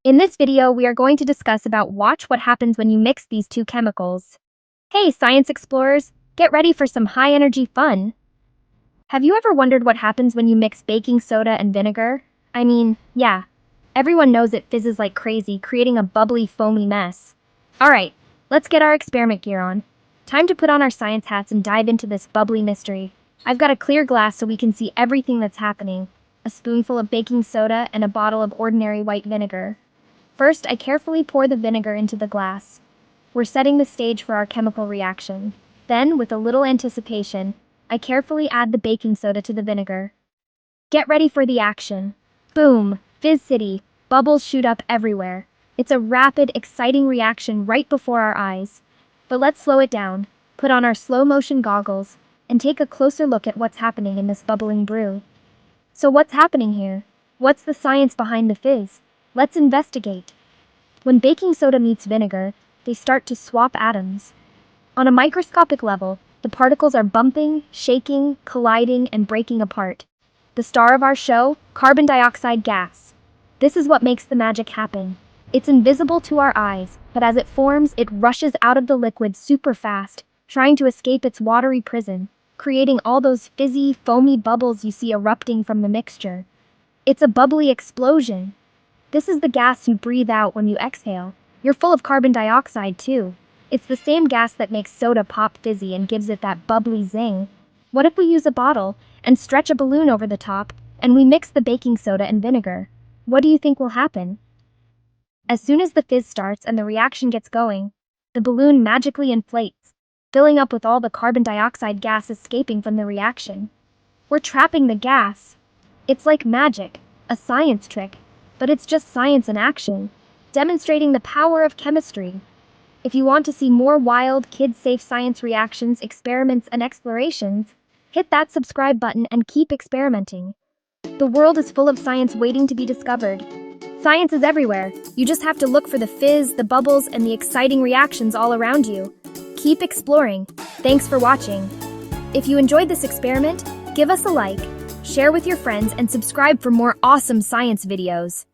In this video, we are going to discuss about watch what happens when you mix these two chemicals. Hey, science explorers, get ready for some high-energy fun. Have you ever wondered what happens when you mix baking soda and vinegar? Yeah, everyone knows it fizzes like crazy, creating a bubbly, foamy mess. Alright, let's get our experiment gear on. Time to put on our science hats and dive into this bubbly mystery. I've got a clear glass so we can see everything that's happening. A spoonful of baking soda and a bottle of ordinary white vinegar. First, I carefully pour the vinegar into the glass. We're setting the stage for our chemical reaction. Then, with a little anticipation, I carefully add the baking soda to the vinegar. Get ready for the action. Boom! Fizz City! Bubbles shoot up everywhere. It's a rapid, exciting reaction right before our eyes. But let's slow it down, put on our slow-motion goggles, and take a closer look at what's happening in this bubbling brew. So what's happening here? What's the science behind the fizz? Let's investigate. When baking soda meets vinegar, they start to swap atoms. On a microscopic level, the particles are bumping, shaking, colliding, and breaking apart. The star of our show, carbon dioxide gas. This is what makes the magic happen. It's invisible to our eyes, but as it forms, it rushes out of the liquid super fast, trying to escape its watery prison, creating all those fizzy, foamy bubbles you see erupting from the mixture. It's a bubbly explosion. This is the gas you breathe out when you exhale. You're full of carbon dioxide, too. It's the same gas that makes soda pop fizzy and gives it that bubbly zing. What if we use a bottle and stretch a balloon over the top, and we mix the baking soda and vinegar? What do you think will happen? As soon as the fizz starts and the reaction gets going, the balloon magically inflates, filling up with all the carbon dioxide gas escaping from the reaction. We're trapping the gas. It's like magic, a science trick. But it's just science in action, demonstrating the power of chemistry. If you want to see more wild, kid-safe science reactions, experiments, and explorations, hit that subscribe button and keep experimenting. The world is full of science waiting to be discovered. Science is everywhere. You just have to look for the fizz, the bubbles, and the exciting reactions all around you. Keep exploring. Thanks for watching. If you enjoyed this experiment, give us a like, share with your friends, and subscribe for more awesome science videos.